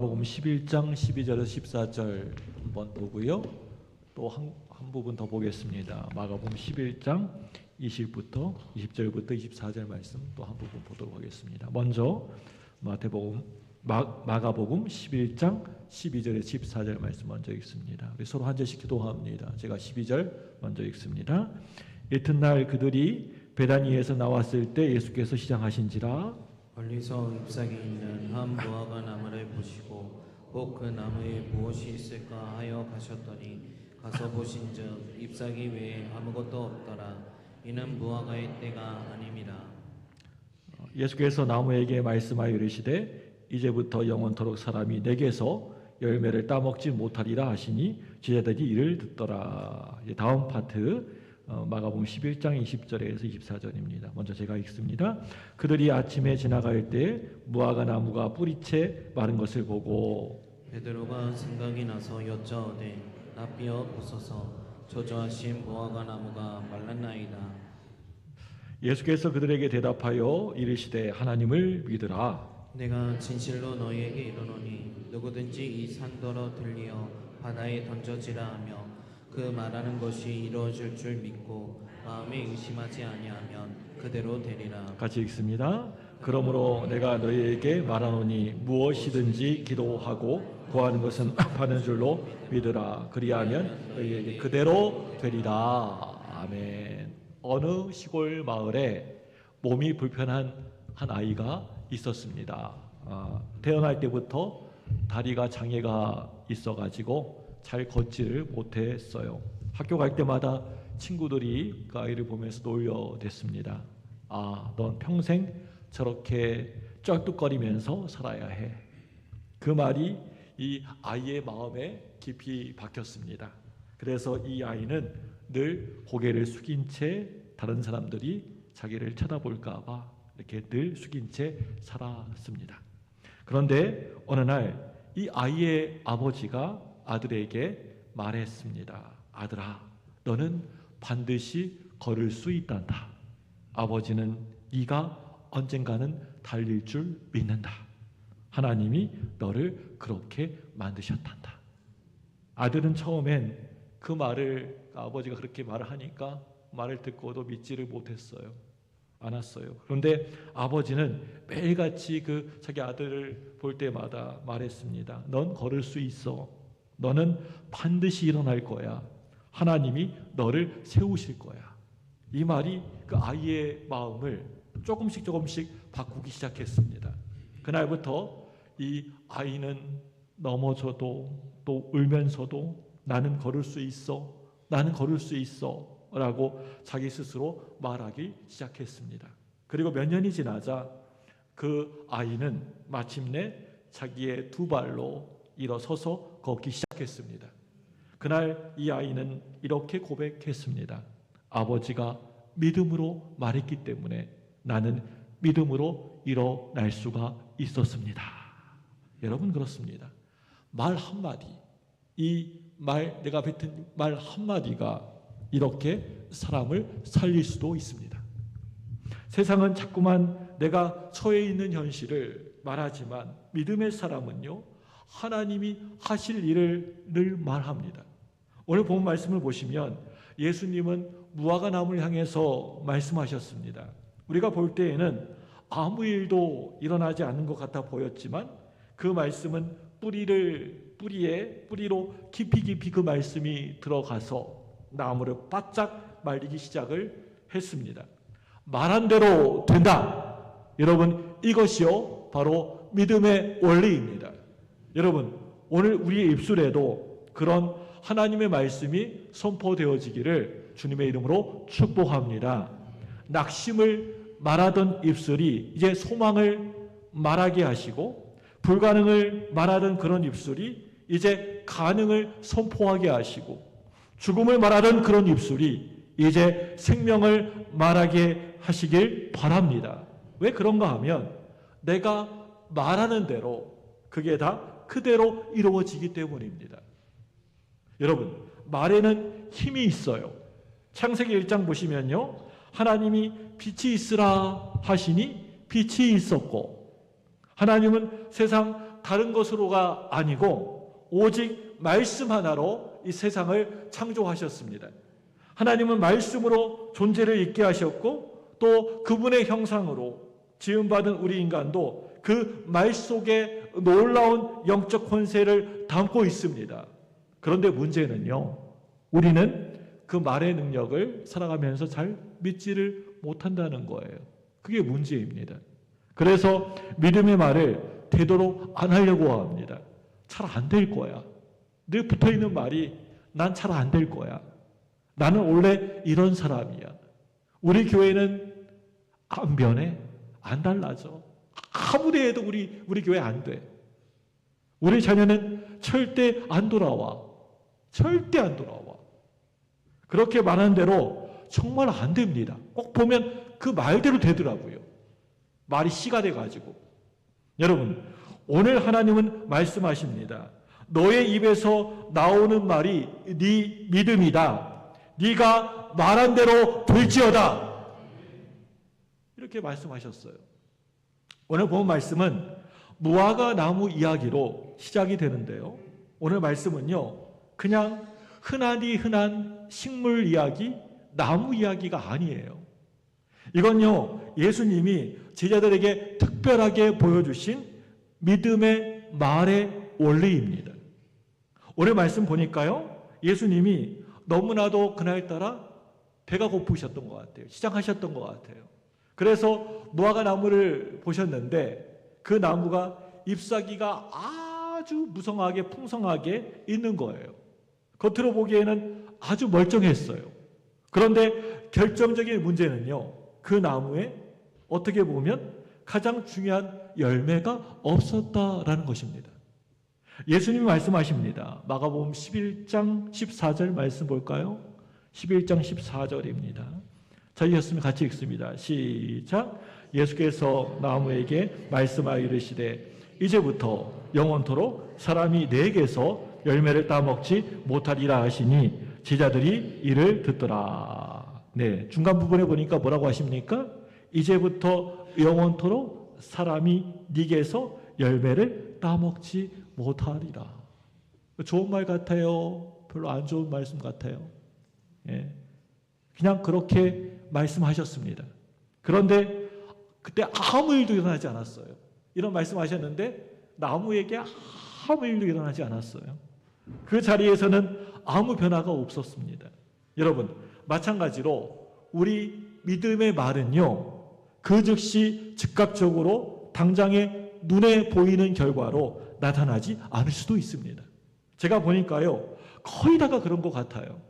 복음 11장 12절에서 14절 한번 보고요. 또 한 부분 더 보겠습니다. 마가복음 11장 20절부터 24절 말씀 또 한 부분 보도록 하겠습니다. 먼저 마가복음 11장 12절에서 14절 말씀 먼저 읽습니다. 우리 서로 한 절씩 기도합니다. 제가 12절 먼저 읽습니다. 이튿날 그들이 베다니에서 나왔을 때 예수께서 시장하신지라 멀리서 잎사귀 있는 한 무화과 나무를 보시고 꼭 그 나무에 무엇이 있을까 하여 가셨더니 가서 보신즉 잎사귀 외에 아무것도 없더라. 이는 무화과의 때가 아님이라. 예수께서 나무에게 말씀하여 이르시되 이제부터 영원토록 사람이 내게서 열매를 따먹지 못하리라 하시니 제자들이 이를 듣더라. 다음 파트 마가복음 11장 20절에서 24절입니다. 먼저 제가 읽습니다. 그들이 아침에 지나갈 때 무화과 나무가 뿌리채 마른 것을 보고 베드로가 생각이 나서 여짜오되 납비어 보소서 저주하신 무화과 나무가 말랐나이다. 예수께서 그들에게 대답하여 이르시되 하나님을 믿으라. 내가 진실로 너희에게 이르노니 누구든지 이 산더러 들리어 바다에 던져지라 하며 그 말하는 것이 이루어질 줄 믿고 마음에 의심하지 아니하면 그대로 되리라. 같이 읽습니다. 그러므로 내가 너희에게 말하노니 무엇이든지 기도하고 구하는 것은 받는 줄로 믿으라. 그리하면 너희에게 그대로 되리라. 아멘. 어느 시골 마을에 몸이 불편한 한 아이가 있었습니다. 태어날 때부터 다리가 장애가 있어가지고 잘 걷지를 못했어요. 학교 갈 때마다 친구들이 그 아이를 보면서 놀려댔습니다. 넌 평생 저렇게 쩔뚝거리면서 살아야 해. 그 말이 이 아이의 마음에 깊이 박혔습니다. 그래서 이 아이는 늘 고개를 숙인 채 다른 사람들이 자기를 쳐다볼까 봐 이렇게 늘 숙인 채 살았습니다. 그런데 어느 날 이 아이의 아버지가 아들에게 말했습니다. 아들아, 너는 반드시 걸을 수 있단다. 아버지는 네가 언젠가는 달릴 줄 믿는다. 하나님이 너를 그렇게 만드셨단다. 아들은 처음엔 그 말을 아버지가 그렇게 말을 하니까 말을 듣고도 믿지를 못했어요. 않았어요. 그런데 아버지는 매일같이 자기 아들을 볼 때마다 말했습니다. 넌 걸을 수 있어. 너는 반드시 일어날 거야. 하나님이 너를 세우실 거야. 이 말이 그 아이의 마음을 조금씩 바꾸기 시작했습니다. 그날부터 이 아이는 넘어져도 또 울면서도 나는 걸을 수 있어. 나는 걸을 수 있어. 라고 자기 스스로 말하기 시작했습니다. 그리고 몇 년이 지나자 그 아이는 마침내 자기의 두 발로 일어서서 걷기 시작했습니다. 그날 이 아이는 이렇게 고백했습니다. 아버지가 믿음으로 말했기 때문에 나는 믿음으로 일어날 수가 있었습니다. 여러분 그렇습니다. 말 한마디, 내가 뱉은 말 한마디가 이렇게 사람을 살릴 수도 있습니다. 세상은 자꾸만 내가 처해 있는 현실을 말하지만 믿음의 사람은요, 하나님이 하실 일을 늘 말합니다. 오늘 본 말씀을 보시면 예수님은 무화과 나무를 향해서 말씀하셨습니다. 우리가 볼 때에는 아무 일도 일어나지 않는 것 같아 보였지만 그 말씀은 뿌리로 깊이 그 말씀이 들어가서 나무를 바짝 말리기 시작을 했습니다. 말한 대로 된다. 여러분 이것이요 바로 믿음의 원리입니다. 여러분 오늘 우리의 입술에도 그런 하나님의 말씀이 선포되어지기를 주님의 이름으로 축복합니다. 낙심을 말하던 입술이 이제 소망을 말하게 하시고 불가능을 말하던 그런 입술이 이제 가능을 선포하게 하시고 죽음을 말하던 그런 입술이 이제 생명을 말하게 하시길 바랍니다. 왜 그런가 하면 내가 말하는 대로 그게 다 그대로 이루어지기 때문입니다. 여러분 말에는 힘이 있어요. 창세기 1장 보시면요, 하나님이 빛이 있으라 하시니 빛이 있었고 하나님은 세상 다른 것으로가 아니고 오직 말씀 하나로 이 세상을 창조하셨습니다. 하나님은 말씀으로 존재를 있게 하셨고 또 그분의 형상으로 지음받은 우리 인간도 그 말 속에 놀라운 영적 권세를 담고 있습니다. 그런데 문제는요, 우리는 그 말의 능력을 살아가면서 잘 믿지를 못한다는 거예요. 그게 문제입니다. 그래서 믿음의 말을 되도록 안 하려고 합니다. 잘 안 될 거야. 늘 붙어있는 말이 난 잘 안 될 거야. 나는 원래 이런 사람이야. 우리 교회는 안 변해. 안 달라져. 아무리 해도 우리 교회 안 돼. 우리 자녀는 절대 안 돌아와. 절대 안 돌아와. 그렇게 말하는 대로 정말 안 됩니다. 꼭 보면 그 말대로 되더라고요. 말이 씨가 돼가지고. 여러분, 오늘 하나님은 말씀하십니다. 너의 입에서 나오는 말이 네 믿음이다. 네가 말한 대로 될지어다. 이렇게 말씀하셨어요. 오늘 본 말씀은 무화과 나무 이야기로 시작이 되는데요. 오늘 말씀은요, 그냥 흔하디 흔한 식물 이야기, 나무 이야기가 아니에요. 이건요, 예수님이 제자들에게 특별하게 보여주신 믿음의 말의 원리입니다. 오늘 말씀 보니까요, 예수님이 너무나도 그날따라 배가 고프셨던 것 같아요. 시장하셨던 것 같아요. 그래서 무화과 나무를 보셨는데 그 나무가 잎사귀가 아주 무성하게 풍성하게 있는 거예요. 겉으로 보기에는 아주 멀쩡했어요. 그런데 결정적인 문제는요, 그 나무에 어떻게 보면 가장 중요한 열매가 없었다라는 것입니다. 예수님이 말씀하십니다. 마가복음 11장 14절 말씀 볼까요? 11장 14절입니다. 저희였으면 같이 읽습니다. 시작. 예수께서 나무에게 말씀하여 이르시되 이제부터 영원토록 사람이 내게서 열매를 따먹지 못하리라 하시니 제자들이 이를 듣더라. 네, 중간 부분에 보니까 뭐라고 하십니까? 이제부터 영원토록 사람이 네게서 열매를 따먹지 못하리라. 좋은 말 같아요? 별로 안 좋은 말씀 같아요? 예. 그냥 그렇게 말씀하셨습니다. 그런데 그때 아무 일도 일어나지 않았어요. 이런 말씀하셨는데 나무에게 아무 일도 일어나지 않았어요. 그 자리에서는 아무 변화가 없었습니다. 여러분, 마찬가지로 우리 믿음의 말은요, 그 즉시 즉각적으로 당장의 눈에 보이는 결과로 나타나지 않을 수도 있습니다. 제가 보니까요, 거의 다가 그런 것 같아요.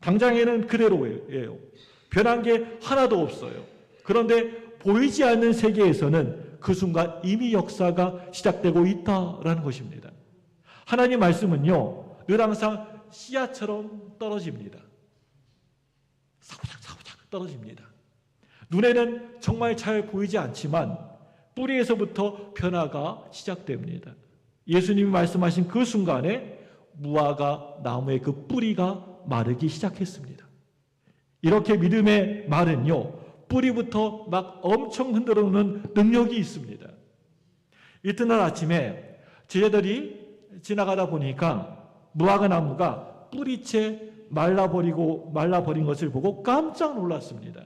당장에는 그대로예요. 변한 게 하나도 없어요. 그런데 보이지 않는 세계에서는 그 순간 이미 역사가 시작되고 있다라는 것입니다. 하나님 말씀은요, 늘 항상 씨앗처럼 떨어집니다. 사부작 사부작 떨어집니다. 눈에는 정말 잘 보이지 않지만 뿌리에서부터 변화가 시작됩니다. 예수님이 말씀하신 그 순간에 무화과 나무의 그 뿌리가 마르기 시작했습니다. 이렇게 믿음의 말은요, 뿌리부터 막 엄청 흔들어 놓는 능력이 있습니다. 이튿날 아침에 제자들이 지나가다 보니까 무화과 나무가 뿌리채 말라버린 것을 보고 깜짝 놀랐습니다.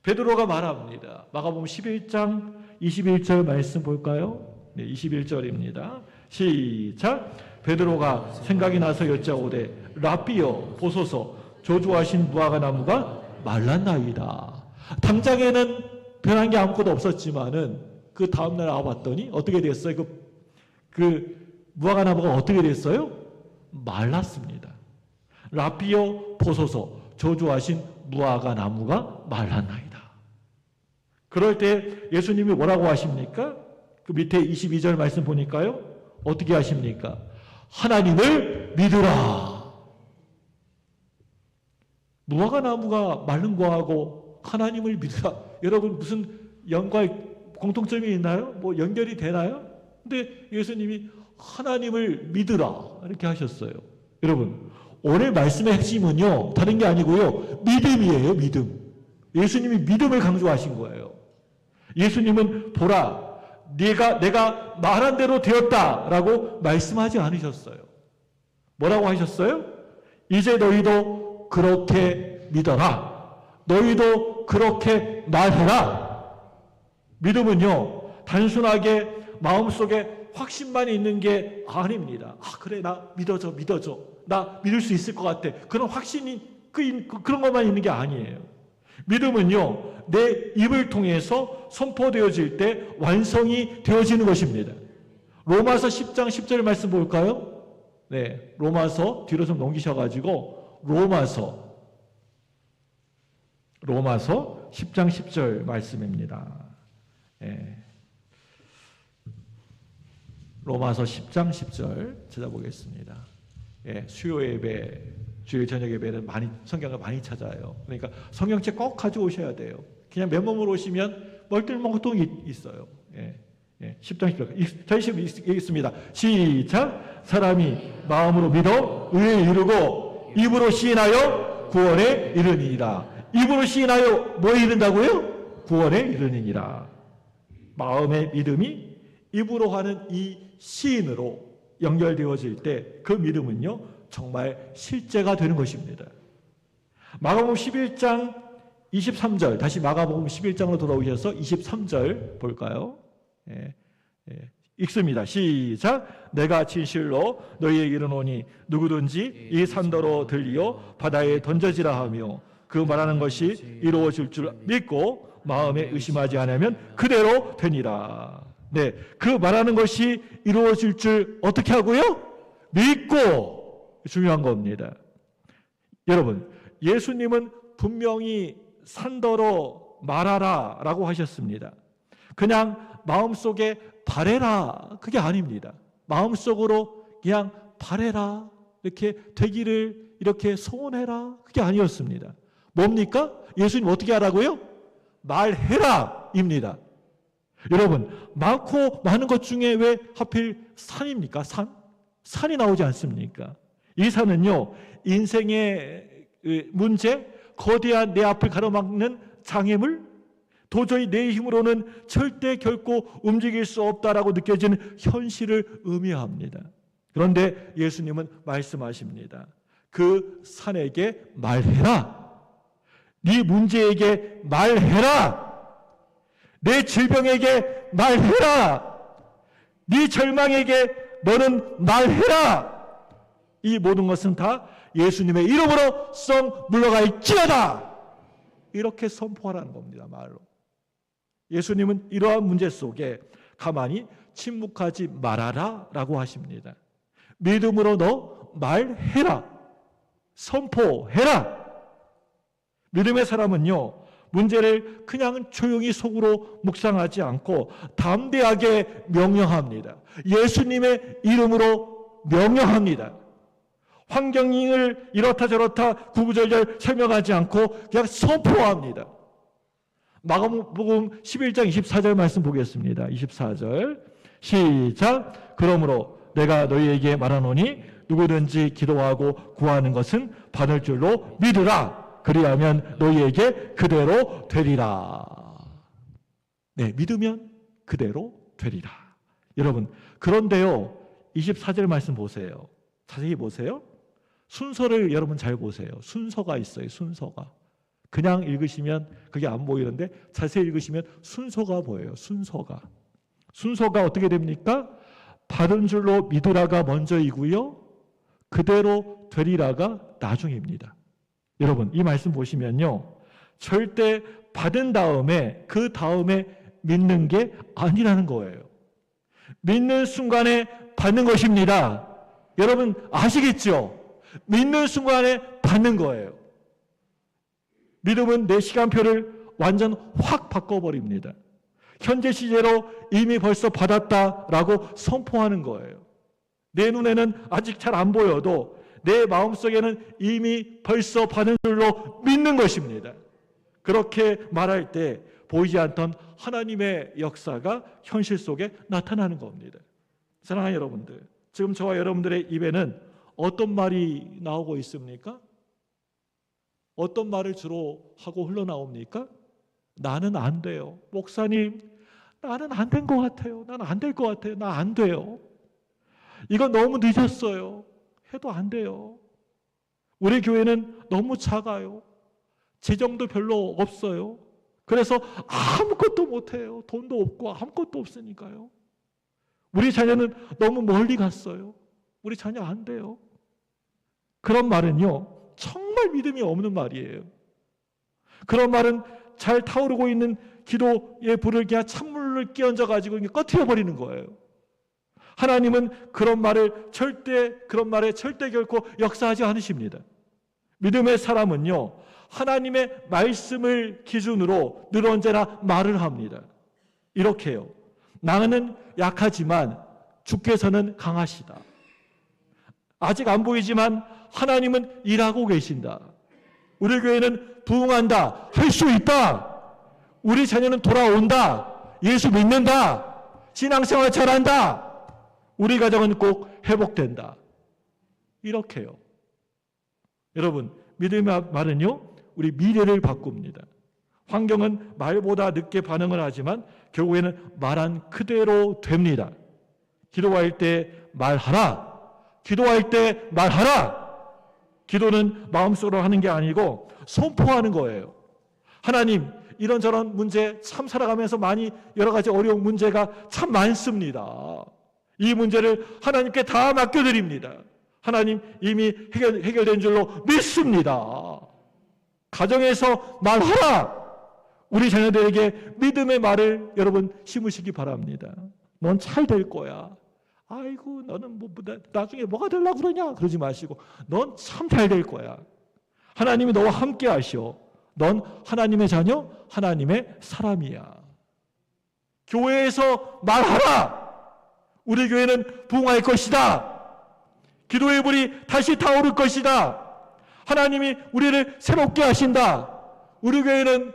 베드로가 말합니다. 마가복음 11장 21절 말씀 볼까요? 네, 21절입니다. 시작. 베드로가 생각이 나서 여짜오되 라삐여 보소서 저주하신 무화과 나무가 말랐나이다. 당장에는 변한 게 아무것도 없었지만은 그 다음날 와봤더니 어떻게 됐어요? 그 무화과 나무가 어떻게 됐어요? 말랐습니다. 라삐여 보소서 저주하신 무화과 나무가 말랐나이다. 그럴 때 예수님이 뭐라고 하십니까? 그 밑에 22절 말씀 보니까요, 어떻게 하십니까? 하나님을 믿으라. 무화과 나무가 마른 거하고 하나님을 믿으라. 여러분 무슨 공통점이 있나요? 뭐 연결이 되나요? 근데 예수님이 하나님을 믿으라 이렇게 하셨어요. 여러분 오늘 말씀의 핵심은요, 다른 게 아니고요, 믿음이에요. 믿음. 예수님이 믿음을 강조하신 거예요. 예수님은 보라 내가 말한 대로 되었다라고 말씀하지 않으셨어요. 뭐라고 하셨어요? 이제 너희도 그렇게 믿어라. 너희도 그렇게 말해라. 믿음은요, 단순하게 마음속에 확신만 있는 게 아닙니다. 그래, 나 믿어줘. 나 믿을 수 있을 것 같아. 그런 확신이 그런 것만 있는 게 아니에요. 믿음은요, 내 입을 통해서 선포되어질 때 완성이 되어지는 것입니다. 로마서 10장 10절 말씀 볼까요? 네, 로마서 뒤로 좀 넘기셔가지고 로마서 10장 10절 말씀입니다. 네. 로마서 10장 10절 찾아보겠습니다. 예, 수요 예배, 주일 저녁 예배는 성경을 많이 찾아요. 그러니까 성경책 꼭 가지고 오셔야 돼요. 그냥 맨몸으로 오시면 멀뚱멀뚱 있어요. 10장 10절. 다시 읽겠습니다. 시작. 사람이 마음으로 믿어 의에 이르고 입으로 시인하여 구원에 이르니라. 입으로 시인하여 뭐에 이른다고요? 구원에 이르니라. 마음의 믿음이 입으로 하는 이 시인으로 연결되어질 때 그 믿음은요, 정말 실제가 되는 것입니다. 마가복음 11장 23절, 다시 마가복음 11장으로 돌아오셔서 23절 볼까요? 읽습니다. 시작. 내가 진실로 너희에게 이르노니 누구든지 이 산더러 들리어 바다에 던져지라 하며 그 말하는 것이 이루어질 줄 믿고 마음에 의심하지 않으면 그대로 되니라. 네, 그 말하는 것이 이루어질 줄 어떻게 하고요? 믿고. 중요한 겁니다. 여러분, 예수님은 분명히 산더러 말하라 라고 하셨습니다. 그냥 마음속에 바래라, 그게 아닙니다. 마음속으로 그냥 바래라, 이렇게 되기를 이렇게 소원해라, 그게 아니었습니다. 뭡니까? 예수님 어떻게 하라고요? 말해라 입니다. 여러분, 많고 많은 것 중에 왜 하필 산입니까? 산이 나오지 않습니까? 이 산은요, 인생의 문제, 거대한 내 앞을 가로막는 장애물, 도저히 내 힘으로는 절대 결코 움직일 수 없다라고 느껴지는 현실을 의미합니다. 그런데 예수님은 말씀하십니다. 그 산에게 말해라. 네 문제에게 말해라. 내 질병에게 말해라. 네 절망에게 너는 말해라. 이 모든 것은 다 예수님의 이름으로 썩 물러갈지어다. 이렇게 선포하라는 겁니다. 말로. 예수님은 이러한 문제 속에 가만히 침묵하지 말아라 라고 하십니다. 믿음으로 너 말해라. 선포해라. 믿음의 사람은요, 문제를 그냥 조용히 속으로 묵상하지 않고 담대하게 명령합니다. 예수님의 이름으로 명령합니다. 환경을 이렇다 저렇다 구구절절 설명하지 않고 그냥 선포합니다. 마가복음 11장 24절 말씀 보겠습니다. 24절 시작. 그러므로 내가 너희에게 말하노니 누구든지 기도하고 구하는 것은 받을 줄로 믿으라. 그리하면 너희에게 그대로 되리라. 네, 믿으면 그대로 되리라. 여러분, 그런데요, 24절 말씀 보세요. 자세히 보세요. 순서를 여러분 잘 보세요. 순서가 있어요. 순서가. 그냥 읽으시면 그게 안 보이는데 자세히 읽으시면 순서가 보여요. 순서가 어떻게 됩니까? 받은 줄로 믿으라가 먼저이고요, 그대로 되리라가 나중입니다. 여러분, 이 말씀 보시면요, 절대 받은 다음에 그 다음에 믿는 게 아니라는 거예요. 믿는 순간에 받는 것입니다. 여러분 아시겠죠? 믿는 순간에 받는 거예요. 믿음은 내 시간표를 완전 확 바꿔버립니다. 현재 시제로 이미 벌써 받았다라고 선포하는 거예요. 내 눈에는 아직 잘 안 보여도 내 마음속에는 이미 벌써 받은 줄로 믿는 것입니다. 그렇게 말할 때 보이지 않던 하나님의 역사가 현실 속에 나타나는 겁니다. 사랑하는 여러분들, 지금 저와 여러분들의 입에는 어떤 말이 나오고 있습니까? 어떤 말을 주로 하고 흘러나옵니까? 나는 안 돼요. 목사님, 나는 안 된 것 같아요. 나는 안 될 것 같아요. 나 안 돼요. 이건 너무 늦었어요. 해도 안 돼요. 우리 교회는 너무 작아요. 재정도 별로 없어요. 그래서 아무것도 못해요. 돈도 없고 아무것도 없으니까요. 우리 자녀는 너무 멀리 갔어요. 우리 자녀 안 돼요. 그런 말은요, 정말 믿음이 없는 말이에요. 그런 말은 잘 타오르고 있는 기도의 불을 그냥 찬물을 끼얹어 가지고 꺼트려 버리는 거예요. 하나님은 그런 말에 절대 결코 역사하지 않으십니다. 믿음의 사람은요, 하나님의 말씀을 기준으로 늘 언제나 말을 합니다. 이렇게요. 나는 약하지만 주께서는 강하시다. 아직 안 보이지만 하나님은 일하고 계신다. 우리 교회는 부흥한다. 할 수 있다. 우리 자녀는 돌아온다. 예수 믿는다. 신앙생활 잘한다. 우리 가정은 꼭 회복된다. 이렇게요. 여러분, 믿음의 말은요, 우리 미래를 바꿉니다. 환경은 말보다 늦게 반응을 하지만 결국에는 말한 그대로 됩니다. 기도할 때 말하라. 기도할 때 말하라. 기도는 마음속으로 하는 게 아니고 선포하는 거예요. 하나님, 이런저런 문제 참 살아가면서 많이 여러 가지 어려운 문제가 참 많습니다. 이 문제를 하나님께 다 맡겨드립니다. 하나님 이미 해결된 줄로 믿습니다. 가정에서 말하라. 우리 자녀들에게 믿음의 말을 여러분 심으시기 바랍니다. 넌 잘 될 거야. 아이고 너는 나중에 뭐가 되려고 그러냐 그러지 마시고 넌 참 잘 될 거야. 하나님이 너와 함께 하시오. 넌 하나님의 자녀, 하나님의 사람이야. 교회에서 말하라. 우리 교회는 부흥할 것이다. 기도의 불이 다시 타오를 것이다. 하나님이 우리를 새롭게 하신다. 우리 교회는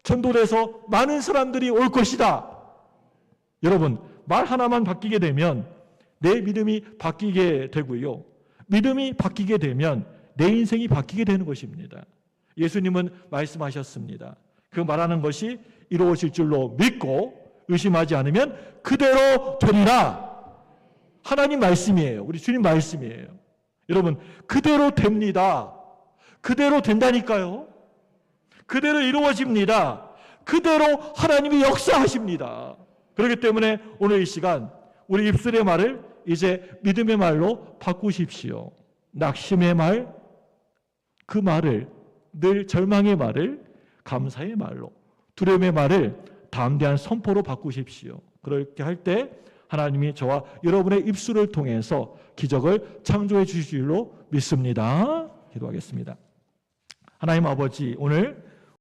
전도돼서 많은 사람들이 올 것이다. 여러분, 말 하나만 바뀌게 되면 내 믿음이 바뀌게 되고요. 믿음이 바뀌게 되면 내 인생이 바뀌게 되는 것입니다. 예수님은 말씀하셨습니다. 그 말하는 것이 이루어질 줄로 믿고 의심하지 않으면 그대로 되리라. 하나님 말씀이에요. 우리 주님 말씀이에요. 여러분, 그대로 됩니다. 그대로 된다니까요. 그대로 이루어집니다. 그대로 하나님이 역사하십니다. 그렇기 때문에 오늘 이 시간 우리 입술의 말을 이제 믿음의 말로 바꾸십시오. 낙심의 말, 그 말을 늘 절망의 말을 감사의 말로, 두려움의 말을 담대한 선포로 바꾸십시오. 그렇게 할 때 하나님이 저와 여러분의 입술을 통해서 기적을 창조해 주실 줄로 믿습니다. 기도하겠습니다. 하나님 아버지, 오늘